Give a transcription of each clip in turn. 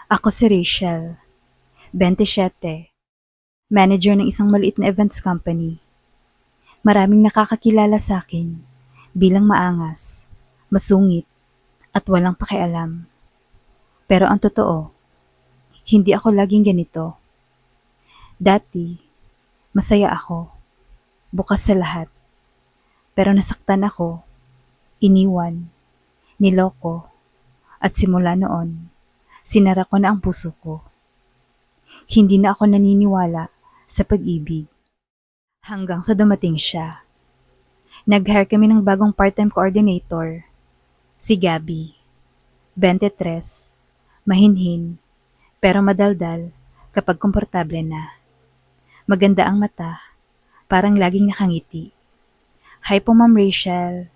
Ako si Rachel, 27, manager ng isang maliit na events company. Maraming nakakakilala sa akin bilang maangas, masungit, at walang pakialam. Pero ang totoo, hindi ako laging ganito. Dati, masaya ako, bukas sa lahat. Pero nasaktan ako, iniwan, niloko, at simula noon, sinara ko na ang puso ko. Hindi na ako naniniwala sa pag-ibig. Hanggang sa dumating siya. Nag-hire kami ng bagong part-time coordinator, si Gabby. 23, mahinhin, pero madaldal kapag komportable na. Maganda ang mata, parang laging nakangiti. Hi po Ma'am Rachel,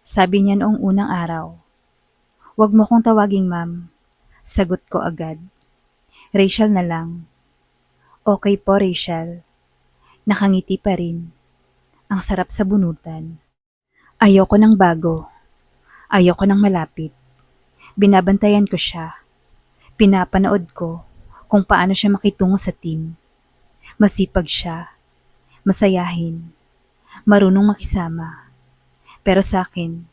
sabi niya noong unang araw. Huwag mo kong tawaging ma'am, sagot ko agad. Rachel na lang. Okay po Rachel, nakangiti pa rin. Ang sarap sa bunutan. Ayoko ng bago, ayoko ng malapit. Binabantayan ko siya. Pinapanood ko kung paano siya makitungo sa team. Masipag siya, masayahin, marunong makisama. Pero sa akin,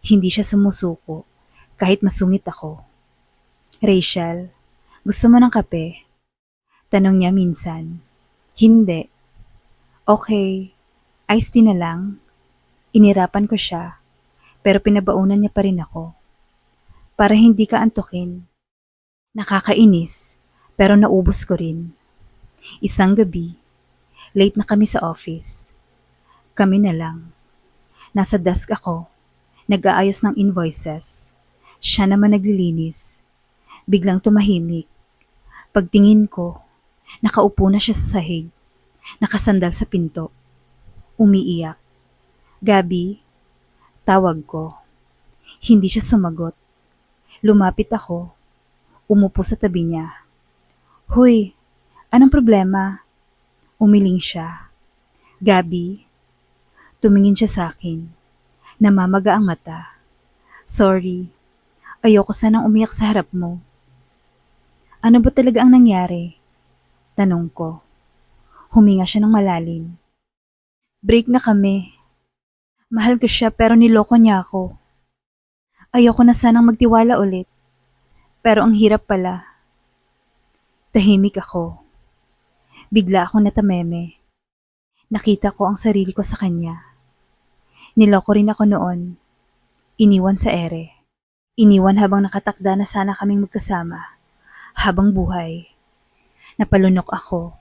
hindi siya sumusuko kahit masungit ako. Rachel, gusto mo ng kape? Tanong niya minsan. Hindi. Okay, iced tea na lang. Inirapan ko siya, pero pinabaunan niya pa rin ako. Para hindi ka antukin. Nakakainis, pero naubos ko rin. Isang gabi, late na kami sa office. Kami na lang. Nasa desk ako, nag-aayos ng invoices. Siya naman naglilinis. Biglang tumahimik. Pagtingin ko, nakaupo na siya sa sahig. Nakasandal sa pinto. Umiiyak. Gabi, tawag ko. Hindi siya sumagot. Lumapit ako. Umupo sa tabi niya. Huy, anong problema? Umiling siya. Gabi, tumingin siya sa akin. Namamaga ang mata. Sorry, ayoko sanang umiyak sa harap mo. Ano ba talaga ang nangyari? Tanong ko. Huminga siya ng malalim. Break na kami. Mahal ko siya pero niloko niya ako. Ayoko na sanang magtiwala ulit. Pero ang hirap pala. Tahimik ako. Bigla ako natameme. Nakita ko ang sarili ko sa kanya. Niloko rin ako noon. Iniwan sa ere. Iniwan habang nakatakda na sana kaming magkasama. Habang buhay. Napalunok ako.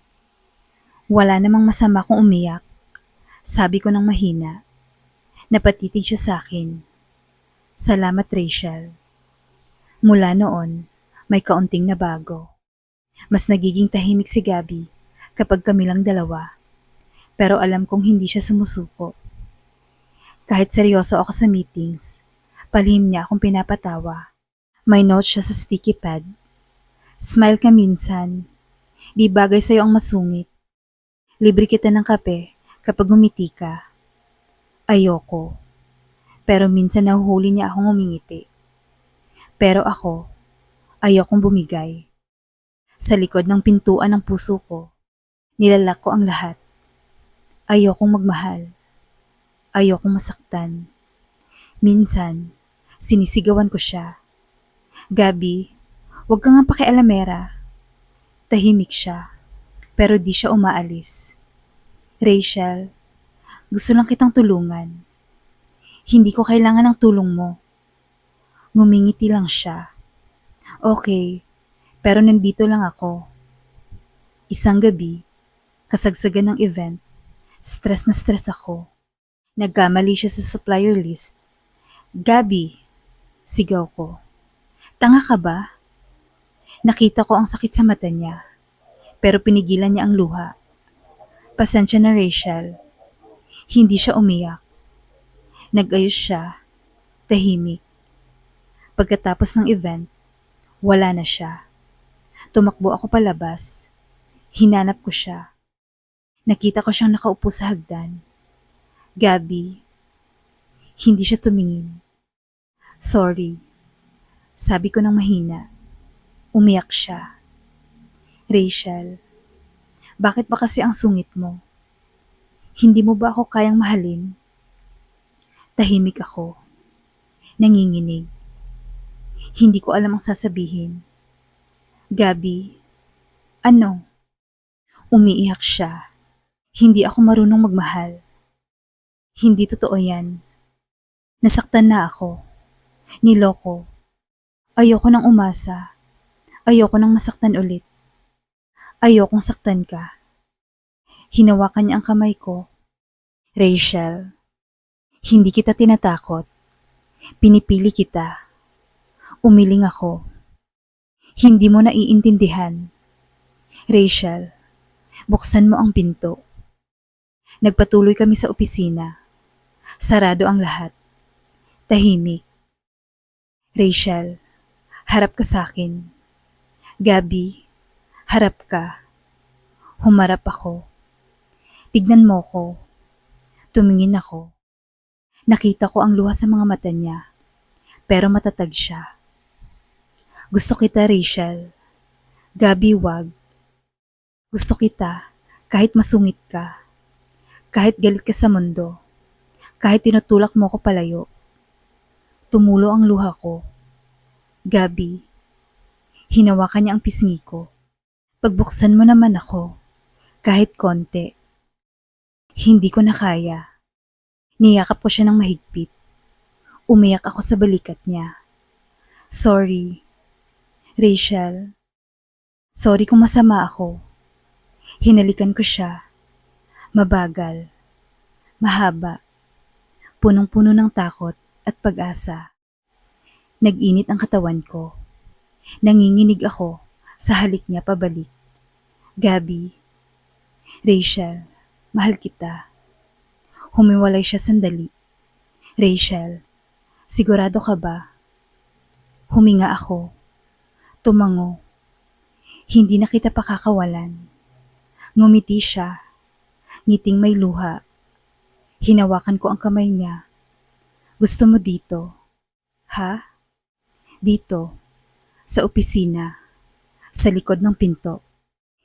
Wala namang masama kung umiyak. Sabi ko ng mahina. Napatitig siya sa akin. Salamat Rachel. Mula noon, may kaunting nabago. Mas nagiging tahimik si Gabby kapag kami lang dalawa. Pero alam kong hindi siya sumusuko. Kahit seryoso ako sa meetings, palihim niya akong pinapatawa. May note siya sa sticky pad. Smile ka minsan. Di bagay sa'yo ang masungit. Libre kita ng kape kapag umiti ka. Ayoko. Pero minsan nahuhuli niya akong umingiti. Pero ako, ayokong bumigay. Sa likod ng pintuan ng puso ko, nilalak ko ang lahat. Ayokong magmahal. Ayokong masaktan. Minsan, sinisigawan ko siya. Gabi, wag kang nga pakialamera. Tahimik siya, pero di siya umaalis. Rachel, gusto lang kitang tulungan. Hindi ko kailangan ng tulong mo. Ngumingiti lang siya. Okay, pero nandito lang ako. Isang gabi, kasagsagan ng event, stress na stress ako. Nagkamali siya sa supplier list. Gabi, sigaw ko. Tanga ka ba? Nakita ko ang sakit sa mata niya, pero pinigilan niya ang luha. Pasensya na Rachel. Hindi siya umiyak. Nag-ayos siya, tahimik. Pagkatapos ng event, wala na siya. Tumakbo ako palabas. Hinanap ko siya. Nakita ko siyang nakaupo sa hagdan. Gabi, hindi siya tumingin. Sorry, sabi ko ng mahina. Umiyak siya. Rachel, bakit ba kasi ang sungit mo? Hindi mo ba ako kayang mahalin? Tahimik ako. Nanginginig. Hindi ko alam ang sasabihin. Gabi, ano? Umiiyak siya. Hindi ako marunong magmahal. Hindi totoo yan. Nasaktan na ako. Niloko. Ayoko nang umasa. Ayoko nang masaktan ulit. Ayokong saktan ka. Hinawakan niya ang kamay ko. Rachel, hindi kita tinatakot. Pinipili kita. Umiling ako. Hindi mo naiintindihan. Rachel, buksan mo ang pinto. Nagpatuloy kami sa opisina. Sarado ang lahat. Tahimik. Rachel, harap ka sa akin. Gabi, harap ka. Humarap ako. Tignan mo ko. Tumingin ako. Nakita ko ang luha sa mga mata niya. Pero matatag siya. Gusto kita, Rachel. Gabi, wag. Gusto kita kahit masungit ka. Kahit galit ka sa mundo. Kahit tinutulak mo ko palayo. Tumulo ang luha ko. Gabi, hinawakan niya ang pisngi ko. Pagbuksan mo naman ako. Kahit konti. Hindi ko na kaya. Niyakap ko siya ng mahigpit. Umiyak ako sa balikat niya. Sorry. Rachel. Sorry kung masama ako. Hinalikan ko siya. Mabagal. Mahaba. Punong-puno ng takot at pag-asa. Nag-init ang katawan ko. Nanginginig ako sa halik niya pabalik. Gabi. Rachel, mahal kita. Humiwalay siya sandali. Rachel, sigurado ka ba? Huminga ako. Tumango. Hindi na kita pakakawalan. Ngumiti siya. Ngiting may luha. Hinawakan ko ang kamay niya. Gusto mo dito? Ha? Dito. Sa opisina. Sa likod ng pinto.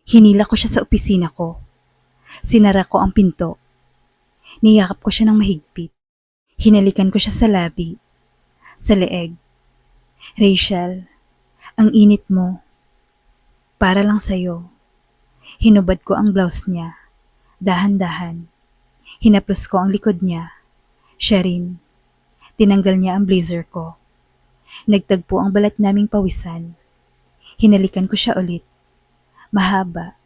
Hinila ko siya sa opisina ko. Sinara ko ang pinto. Niyakap ko siya ng mahigpit. Hinalikan ko siya sa labi. Sa leeg. Rachel, ang init mo. Para lang sa'yo. Hinubad ko ang blouse niya. Dahan-dahan. Hinaplos ko ang likod niya. Siya rin. Tinanggal niya ang blazer ko. Nagtagpo ang balat naming pawisan. Hinalikan ko siya ulit. Mahaba.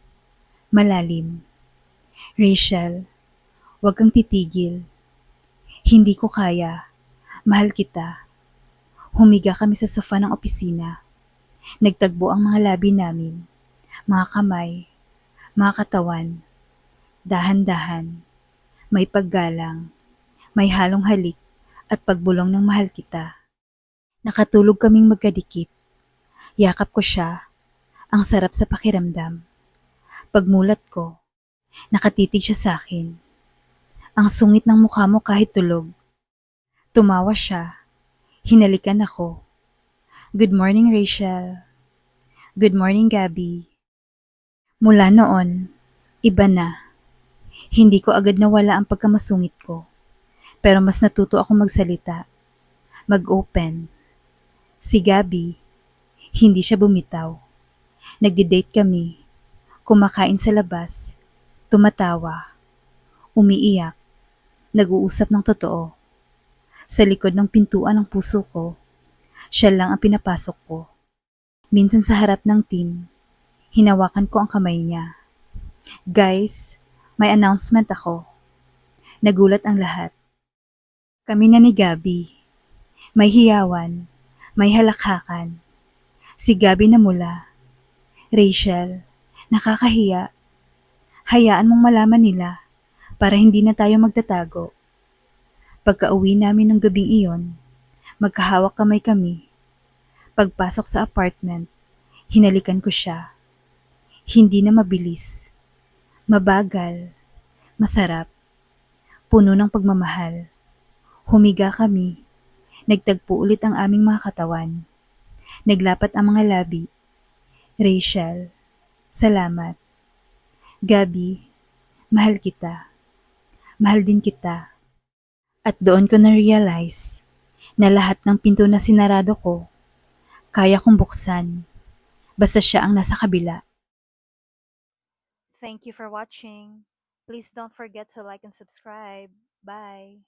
Malalim. Rachel, huwag kang titigil. Hindi ko kaya. Mahal kita. Humiga kami sa sofa ng opisina. Nagtagbo ang mga labi namin. Mga kamay. Mga katawan. Dahan-dahan. May paggalang. May halong halik at pagbulong ng mahal kita. Nakatulog kaming magkadikit. Yakap ko siya. Ang sarap sa pakiramdam. Pagmulat ko, nakatitig siya sa akin. Ang sungit ng mukha mo kahit tulog. Tumawa siya. Hinalikan ako. Good morning, Rachel. Good morning, Gabi. Mula noon, iba na. Hindi ko agad nawala ang pagkamasungit ko. Pero mas natuto ako magsalita. Mag-open. Si Gabi, hindi siya bumitaw. Nagde-date kami. Kumakain sa labas. Tumatawa. Umiiyak. Nag-uusap ng totoo. Sa likod ng pintuan ng puso ko, siya lang ang pinapasok ko. Minsan sa harap ng team, hinawakan ko ang kamay niya. Guys, may announcement ako. Nagulat ang lahat. Kami na ni Gabi. May hiyawan, may halakhakan. Si Gabi na mula. Rachel, nakakahiya. Hayaan mong malaman nila para hindi na tayo magtatago. Pagka-uwi namin ng gabing iyon, magkahawak kamay kami. Pagpasok sa apartment, hinalikan ko siya. Hindi na mabilis. Mabagal. Masarap. Puno ng pagmamahal. Humiga kami. Nagtagpo ulit ang aming mga katawan. Naglapat ang mga labi. Rachel, salamat. Gabi, mahal kita. Mahal din kita. At doon ko na-realize na lahat ng pinto na sinarado ko, kaya kong buksan. Basta siya ang nasa kabila. Thank you for watching. Please don't forget to like and subscribe. Bye.